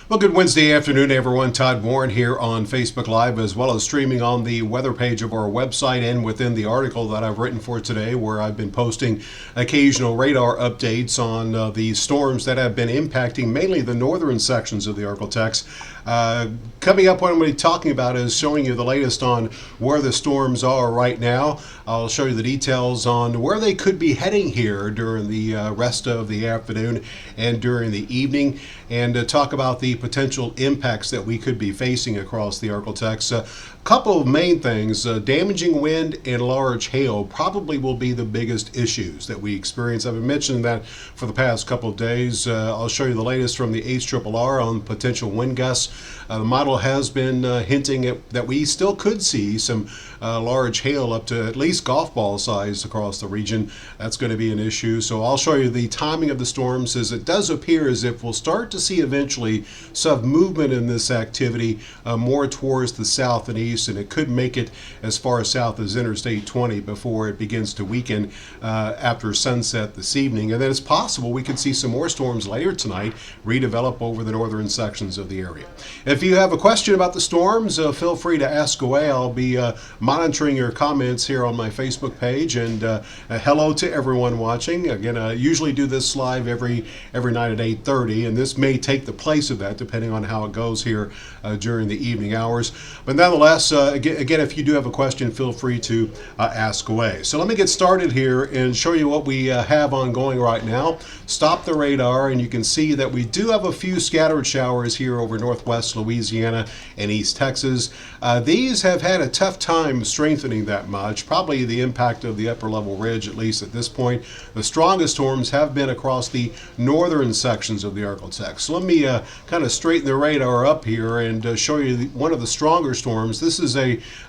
Well, good Wednesday afternoon, everyone. Todd Warren here on Facebook Live, as well as streaming on the weather page of our website and within the article that I've written for today, where I've been posting occasional radar updates on the storms that have been impacting mainly the northern sections of the ArkLaTex. Coming up, what I'm going to be talking about is showing you the latest on where the storms are right now. I'll show you the details on where they could be heading here during the rest of the afternoon and during the evening, and talk about the potential impacts that we could be facing across the ArkLaTex. A couple of main things: damaging wind and large hail probably will be the biggest issues that we experience. I've been mentioning that for the past couple of days. I'll show you the latest from the ArkLaTex on potential wind gusts. The model has been hinting that we still could see some large hail up to at least golf ball size across the region. That's going to be an issue. So I'll show you the timing of the storms, as it does appear as if we'll start to see eventually some movement in this activity more towards the south and east, and it could make it as far south as Interstate 20 before it begins to weaken after sunset this evening. And then it's possible we could see some more storms later tonight redevelop over the northern sections of the area. If you have a question about the storms, feel free to ask away. I'll be monitoring your comments here on my Facebook page. And hello to everyone watching. Again, I usually do this live every night at 8:30, and this may take the place of that depending on how it goes here during the evening hours. But nonetheless, again, if you do have a question, feel free to ask away. So let me get started here and show you what we have ongoing right now. Stop the radar, and you can see that we do have a few scattered showers here over northwest Louisiana and East Texas. These have had a tough time strengthening that much, probably the impact of the upper level ridge, at least at this point. The strongest storms have been across the northern sections of the ArkLaTex. So let me kind of straighten the radar up here and show you one of the stronger storms. This is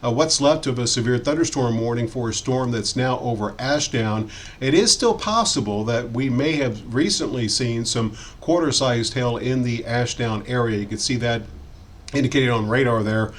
what's left of a severe thunderstorm warning for a storm that's now over Ashdown. It is still possible that we may have recently seen some quarter-sized hail in the Ashdown area. You can see that indicated on radar there.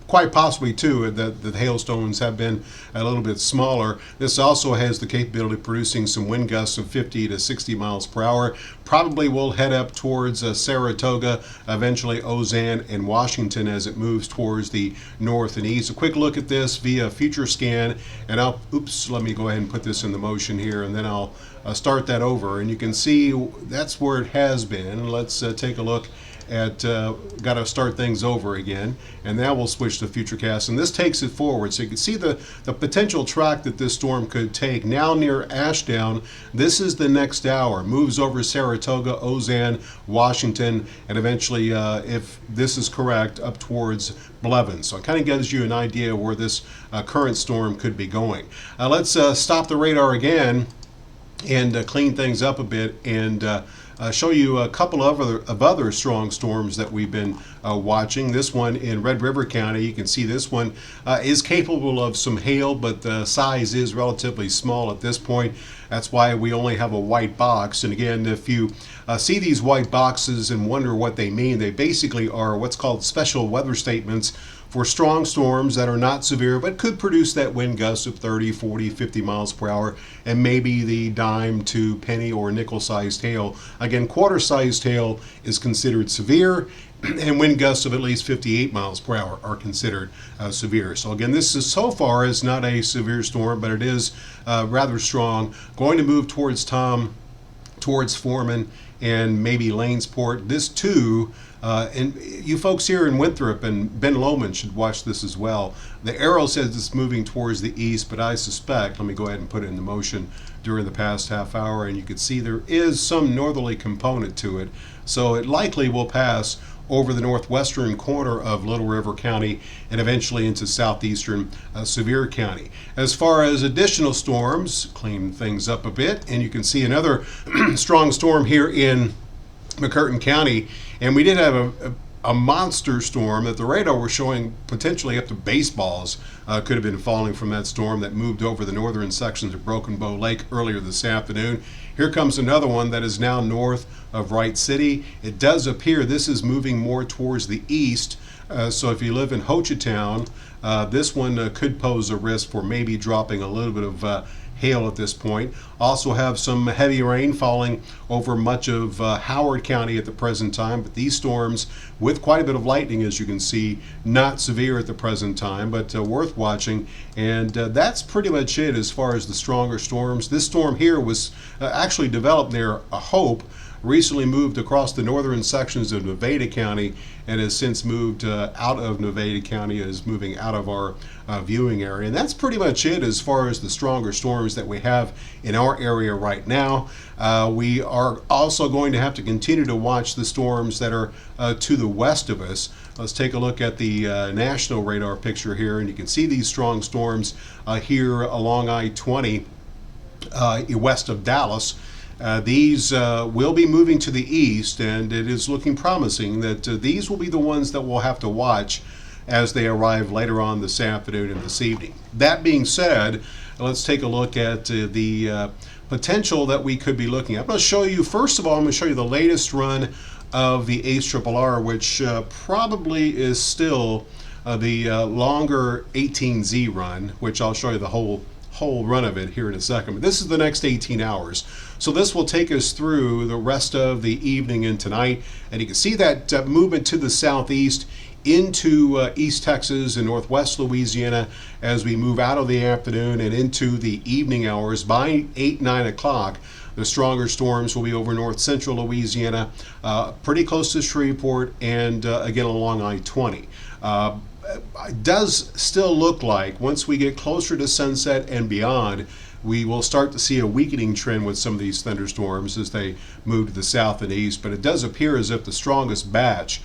Quite possibly too that the hailstones have been a little bit smaller. This also has the capability of producing some wind gusts of 50 to 60 miles per hour. Probably will head up towards Saratoga, eventually Ozan and Washington as it moves towards the north and east. A quick look at this via future scan, and let me go ahead and put this in the motion here, and then I'll start that over, and you can see that's where it has been. Let's take a look at got to start things over again, and now we'll switch to Futurecast, and this takes it forward. So you can see the potential track that this storm could take. Now near Ashdown, this is the next hour. Moves over Saratoga, Ozan, Washington, and eventually, if this is correct, up towards Blevins. So it kind of gives you an idea where this current storm could be going. Let's stop the radar again and clean things up a bit, and show you a couple of other strong storms that we've been watching. This one in Red River County, you can see this one is capable of some hail, but the size is relatively small at this point. That's why we only have a white box. And again, if you see these white boxes and wonder what they mean, they basically are what's called special weather statements for strong storms that are not severe but could produce that wind gust of 30, 40, 50 miles per hour, and maybe the dime to penny or nickel sized hail. Again, quarter sized hail is considered severe, and wind gusts of at least 58 miles per hour are considered severe. So again, this is so far is not a severe storm, but it is rather strong. Going to move towards towards Foreman and maybe Lanesport. This too, and you folks here in Winthrop and Ben Lomond should watch this as well. The arrow says it's moving towards the east, but I suspect, let me go ahead and put it into motion, during the past half hour, and you can see there is some northerly component to it. So it likely will pass over the northwestern corner of Little River County and eventually into southeastern Sevier County. As far as additional storms, clean things up a bit, and you can see another strong storm here in McCurtain County, and we did have a monster storm that the radar was showing potentially up to baseballs could have been falling from that storm that moved over the northern sections of Broken Bow Lake earlier this afternoon. Here comes another one that is now north of Wright City. It does appear this is moving more towards the east, so if you live in Hochatown, this one could pose a risk for maybe dropping a little bit of hail at this point. Also have some heavy rain falling over much of Howard County at the present time, but these storms with quite a bit of lightning, as you can see, not severe at the present time, but worth watching. And that's pretty much it as far as the stronger storms. This storm here was actually developed near Hope, recently moved across the northern sections of Nevada County, and has since moved out of Nevada County, is moving out of our viewing area. And that's pretty much it as far as the stronger storms that we have in our area right now. We are also going to have to continue to watch the storms that are to the west of us. Let's take a look at the national radar picture here, and you can see these strong storms here along I-20 west of Dallas. These will be moving to the east, and it is looking promising that these will be the ones that we'll have to watch as they arrive later on this afternoon and this evening. That being said, let's take a look at the potential that we could be looking at. I'm going to show you, first of all, I'm going to show you the latest run of the ArkLaTex, which probably is still the longer 18Z run, which I'll show you the whole run of it here in a second. But this is the next 18 hours. So this will take us through the rest of the evening and tonight. And you can see that movement to the southeast into East Texas and Northwest Louisiana as we move out of the afternoon and into the evening hours. By 8-9 o'clock, the stronger storms will be over north central Louisiana, pretty close to Shreveport, and again along I-20. It does still look like once we get closer to sunset and beyond, we will start to see a weakening trend with some of these thunderstorms as they move to the south and east. But it does appear as if the strongest batch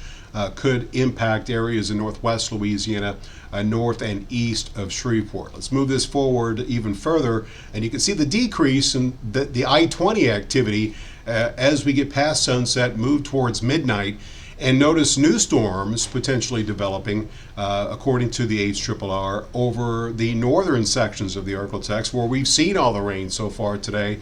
could impact areas in northwest Louisiana, north and east of Shreveport. Let's move this forward even further, and you can see the decrease in the I-20 activity as we get past sunset, move towards midnight. And notice new storms potentially developing, according to the ArkLaTex, over the northern sections of the ArkLaTex, where we've seen all the rain so far today.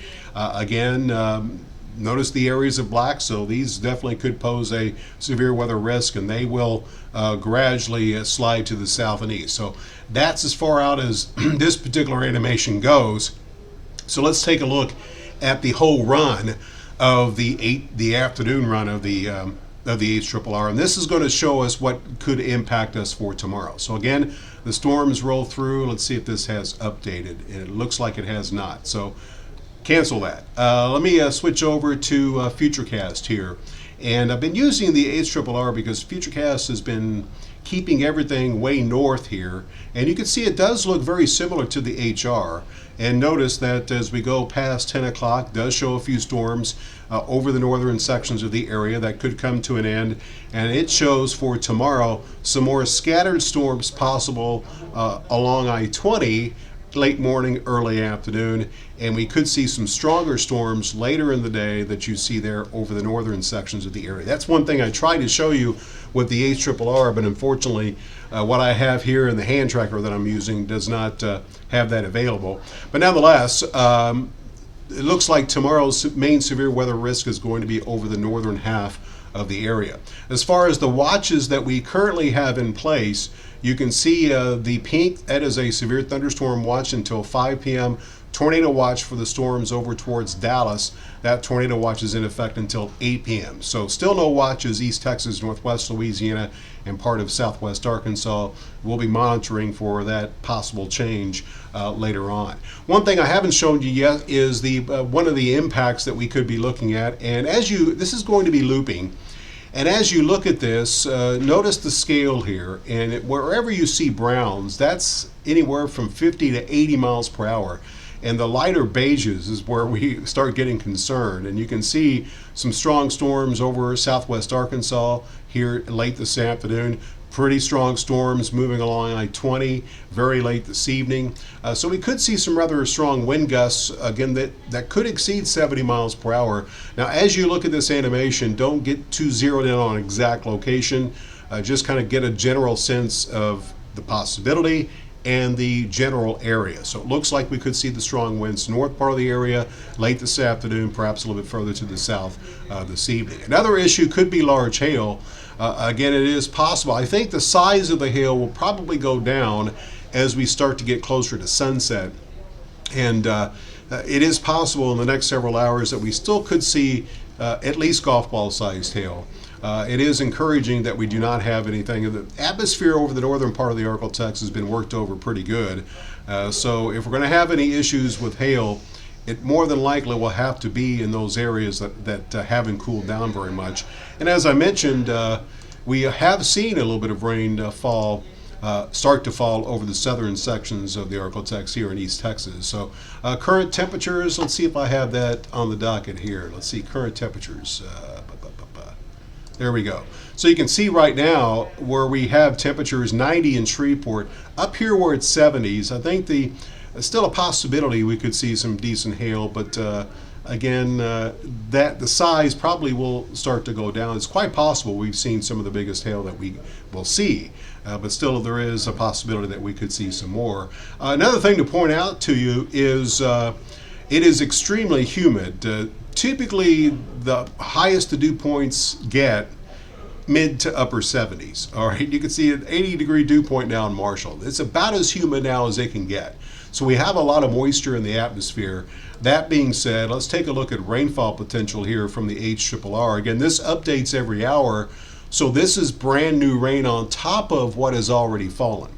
Notice the areas of black, so these definitely could pose a severe weather risk, and they will gradually slide to the south and east. So that's as far out as this particular animation goes. So let's take a look at the whole run of the afternoon run of the ArkLaTex, and this is going to show us what could impact us for tomorrow. So again, the storms roll through. Let's see if this has updated, and it looks like it has not. So cancel that. Let me switch over to Futurecast here, and I've been using the ArkLaTex because Futurecast has been keeping everything way north here, and you can see it does look very similar to the HR. And notice that as we go past 10 o'clock, does show a few storms over the northern sections of the area that could come to an end. And it shows for tomorrow some more scattered storms possible along I-20, late morning, early afternoon. And we could see some stronger storms later in the day that you see there over the northern sections of the area. That's one thing I tried to show you with the ArkLaTex, but unfortunately what I have here in the hand tracker that I'm using does not have that available. But nonetheless, it looks like tomorrow's main severe weather risk is going to be over the northern half of the area. As far as the watches that we currently have in place, you can see the pink, that is a severe thunderstorm watch until 5 p.m. Tornado watch for the storms over towards Dallas. That tornado watch is in effect until 8 p.m. So still no watches East Texas, Northwest Louisiana, and part of Southwest Arkansas. We'll be monitoring for that possible change later on. One thing I haven't shown you yet is the one of the impacts that we could be looking at. And this is going to be looping. And as you look at this, notice the scale here, and wherever you see browns, that's anywhere from 50 to 80 miles per hour. And the lighter beiges is where we start getting concerned. And you can see some strong storms over southwest Arkansas here late this afternoon. Pretty strong storms moving along I-20 very late this evening. So we could see some rather strong wind gusts, again, that could exceed 70 miles per hour. Now, as you look at this animation, don't get too zeroed in on exact location. Just kind of get a general sense of the possibility and the general area. So it looks like we could see the strong winds north part of the area late this afternoon, perhaps a little bit further to the south this evening. Another issue could be large hail. Again, it is possible. I think the size of the hail will probably go down as we start to get closer to sunset. And it is possible in the next several hours that we still could see at least golf ball sized hail. It is encouraging that we do not have anything. The atmosphere over the northern part of the ArkLaTex has been worked over pretty good. So if we're going to have any issues with hail, it more than likely will have to be in those areas that haven't cooled down very much. And as I mentioned, we have seen a little bit of rain start to fall over the southern sections of the ArkLaTex here in East Texas. So current temperatures, let's see if I have that on the docket here. Let's see, current temperatures. There we go. So you can see right now where we have temperatures 90 in Shreveport, up here where it's 70s. I think still a possibility we could see some decent hail, but again, that the size probably will start to go down. It's quite possible we've seen some of the biggest hail that we will see, but still there is a possibility that we could see some more. Another thing to point out to you is it is extremely humid. Typically, the highest the dew points get mid to upper 70s. All right, you can see an 80-degree dew point now in Marshall. It's about as humid now as it can get. So we have a lot of moisture in the atmosphere. That being said, let's take a look at rainfall potential here from the HRRR. Again, this updates every hour, so this is brand new rain on top of what has already fallen.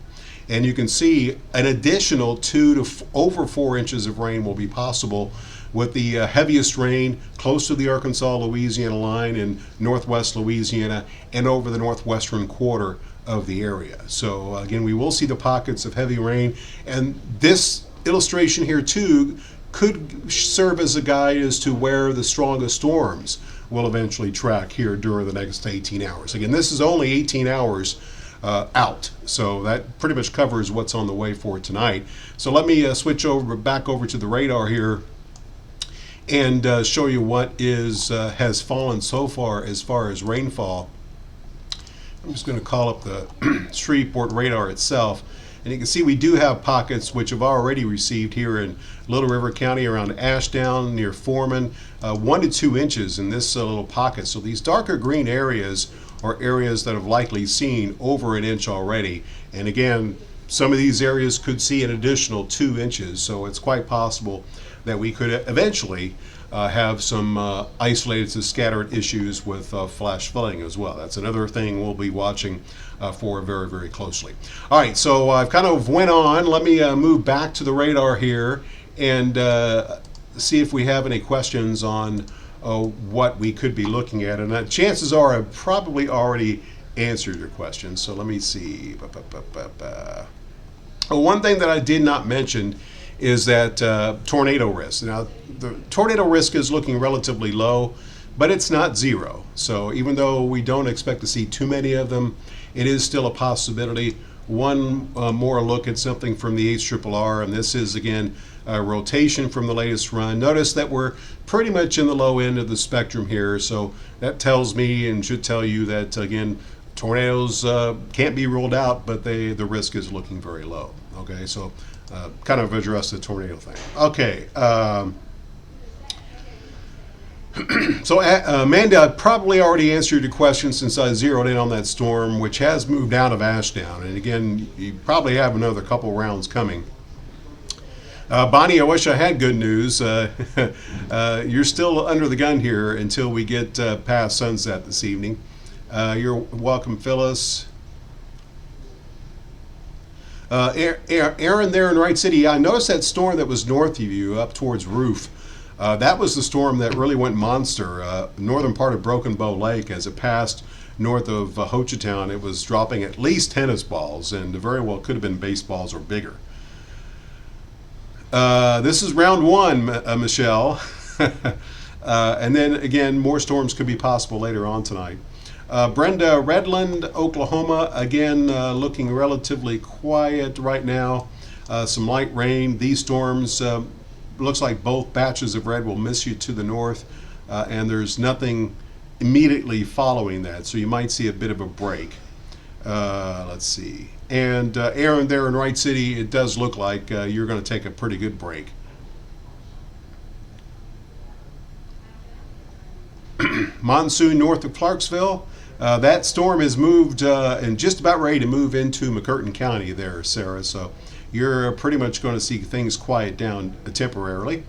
And you can see an additional 2 to over 4 inches of rain will be possible, with the heaviest rain close to the Arkansas-Louisiana line in northwest Louisiana and over the northwestern quarter of the area. So again, we will see the pockets of heavy rain, and this illustration here too could serve as a guide as to where the strongest storms will eventually track here during the next 18 hours. Again, this is only 18 hours out, so that pretty much covers what's on the way for tonight. So let me switch back over to the radar here and show you what has fallen so far as rainfall. I'm just going to call up the Shreveport radar itself, and you can see we do have pockets which have already received here in Little River County around Ashdown near Foreman, 1 to 2 inches in this little pocket. So these darker green areas are areas that have likely seen over an inch already, and again, some of these areas could see an additional 2 inches, so it's quite possible that we could eventually have some isolated to scattered issues with flash flooding as well. That's another thing we'll be watching for very, very closely. All right, so I've kind of went on. Let me move back to the radar here and see if we have any questions on what we could be looking at. And chances are I've probably already answered your questions. So let me see. One thing that I did not mention is that tornado risk. Now, the tornado risk is looking relatively low, but it's not zero. So even though we don't expect to see too many of them, it is still a possibility. One more look at something from the HRRR, and this is again a rotation from the latest run. Notice that we're pretty much in the low end of the spectrum here, so that tells me and should tell you that again, tornadoes can't be ruled out, but the risk is looking very low. Okay, so kind of address the tornado thing. Okay. So Amanda, I probably already answered your question since I zeroed in on that storm, which has moved out of Ashdown. And again, you probably have another couple rounds coming. Bonnie, I wish I had good news. You're still under the gun here until we get past sunset this evening. You're welcome, Phyllis. Aaron there in Wright City, I noticed that storm that was north of you up towards Roof. That was the storm that really went monster. Northern part of Broken Bow Lake, as it passed north of Ho Chi Town, it was dropping at least tennis balls, and very well could have been baseballs or bigger. This is round one, Michelle. And then again, more storms could be possible later on tonight. Brenda, Redland, Oklahoma, again looking relatively quiet right now. Some light rain. These storms, looks like both batches of red will miss you to the north, and there's nothing immediately following that, so you might see a bit of a break. Let's see. And Aaron there in Wright City, it does look like you're going to take a pretty good break. Monsoon north of Clarksville. That storm has moved and just about ready to move into McCurtain County there, Sarah. So you're pretty much going to see things quiet down temporarily.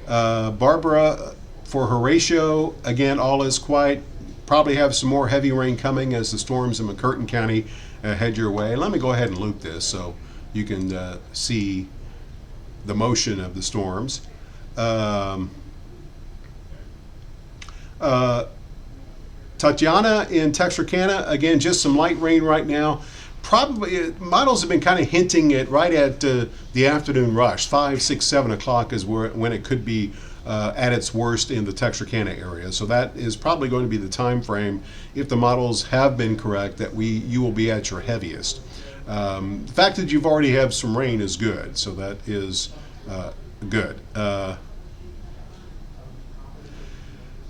Barbara, for Horatio, again, all is quiet. Probably have some more heavy rain coming as the storms in McCurtain County head your way. Let me go ahead and loop this so you can see the motion of the storms. Tatiana in Texarkana, again, just some light rain right now. Probably models have been kind of hinting at right at the afternoon rush. 5, 6, 7 o'clock is when it could be at its worst in the Texarkana area. So that is probably going to be the time frame, if the models have been correct, that you will be at your heaviest. The fact that you've already had some rain is good, so that is good.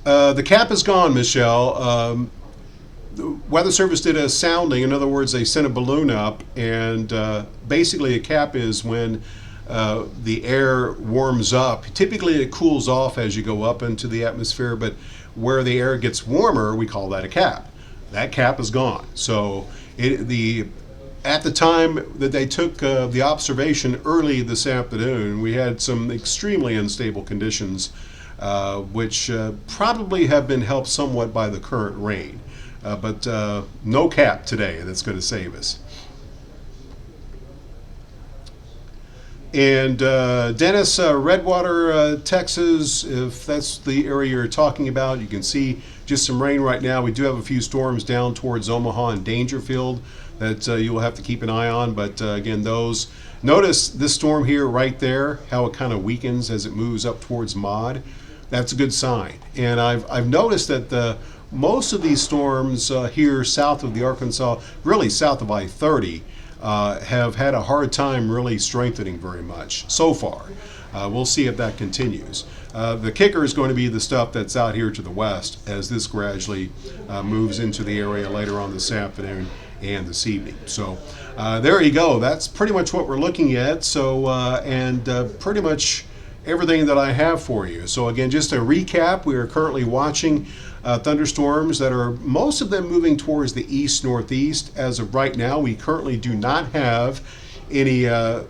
The cap is gone, Michelle. The Weather Service did a sounding. In other words, they sent a balloon up, and basically a cap is when the air warms up. Typically it cools off as you go up into the atmosphere, but where the air gets warmer, we call that a cap. That cap is gone. So at the time that they took the observation early this afternoon, we had some extremely unstable conditions, which probably have been helped somewhat by the current rain. But no cap today that's going to save us. And Dennis, Redwater, Texas, if that's the area you're talking about, you can see just some rain right now. We do have a few storms down towards Omaha and Dangerfield that you will have to keep an eye on. But again, notice this storm here right there, how it kind of weakens as it moves up towards Maud. That's a good sign. And I've noticed that most of these storms here south of the Arkansas, really south of I-30, have had a hard time really strengthening very much so far. We'll see if that continues. The kicker is going to be the stuff that's out here to the west as this gradually moves into the area later on this afternoon and this evening. So there you go. That's pretty much what we're looking at. So pretty much everything that I have for you. So again, just a recap, we are currently watching thunderstorms that are most of them moving towards the east-northeast. As of right now, we currently do not have any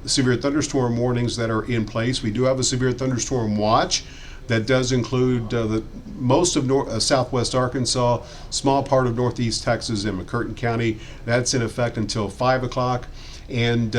severe thunderstorm warnings that are in place. We do have a severe thunderstorm watch that does include most of southwest Arkansas, small part of northeast Texas and McCurtain County. That's in effect until 5 o'clock. And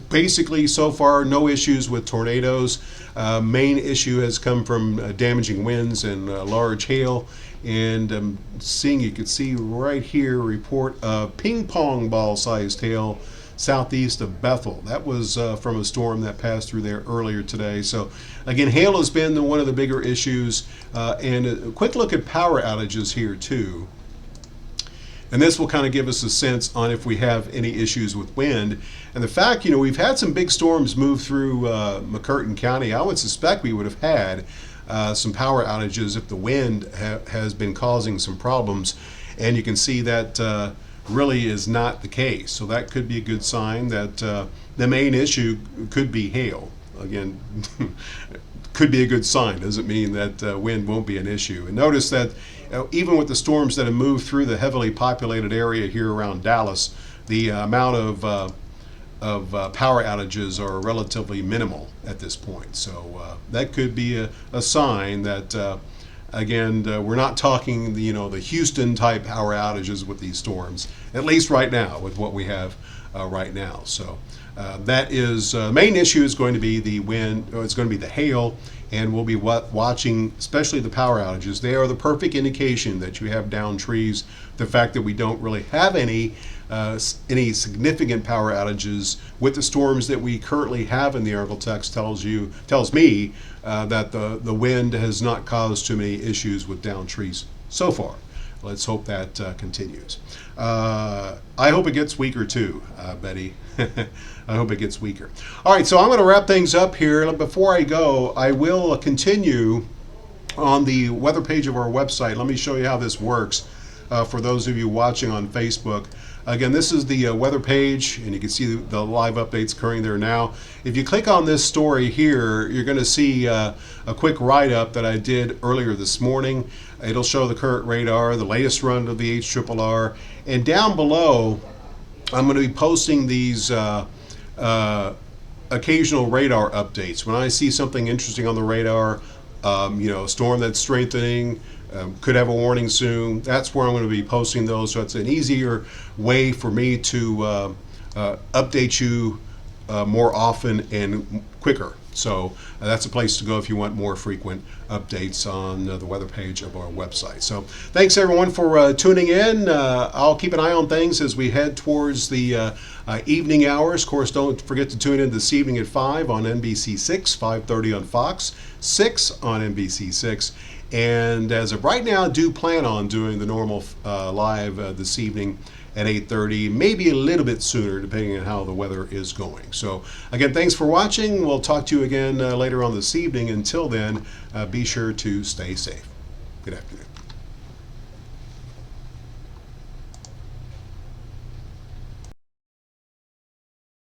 basically, so far, no issues with tornadoes. Main issue has come from damaging winds and large hail. And you can see right here, report of ping pong ball sized hail southeast of Bethel. That was from a storm that passed through there earlier today. So again, hail has been one of the bigger issues. And a quick look at power outages here too. And this will kind of give us a sense on if we have any issues with wind. And the fact, we've had some big storms move through McCurtain County. I would suspect we would have had some power outages if the wind has been causing some problems. And you can see that really is not the case. So that could be a good sign that the main issue could be hail. Again, could be a good sign. Doesn't mean that wind won't be an issue. And notice that even with the storms that have moved through the heavily populated area here around Dallas, the amount of power outages are relatively minimal at this point. So that could be a sign that, again, we're not talking the Houston type power outages with these storms, at least right now with what we have right now. So that is main issue is going to be the wind, or it's going to be the hail, and we'll be watching especially the power outages. They are the perfect indication that you have downed trees. The fact that we don't really have any significant power outages with the storms that we currently have in the ArkLaTex tells me that the wind has not caused too many issues with downed trees so far. Let's hope that continues. I hope it gets weaker too, Betty. I hope it gets weaker. All right, so I'm going to wrap things up here. Before I go, I will continue on the weather page of our website. Let me show you how this works for those of you watching on Facebook. Again, this is the weather page, and you can see the live updates occurring there now. If you click on this story here, you're going to see a quick write-up that I did earlier this morning. It'll show the current radar, the latest run of the HRRR, and down below I'm going to be posting these occasional radar updates. When I see something interesting on the radar, a storm that's strengthening, could have a warning soon, that's where I'm going to be posting those. So it's an easier way for me to update you more often and quicker. So that's a place to go if you want more frequent updates on the weather page of our website. So thanks everyone for tuning in. I'll keep an eye on things as we head towards the evening hours. Of course, don't forget to tune in this evening at 5 on NBC6, 5:30 on Fox, 6 on NBC6. And as of right now, do plan on doing the normal live this evening at 8:30, maybe a little bit sooner, depending on how the weather is going. So again, thanks for watching. We'll talk to you again later on this evening. Until then, be sure to stay safe. Good afternoon.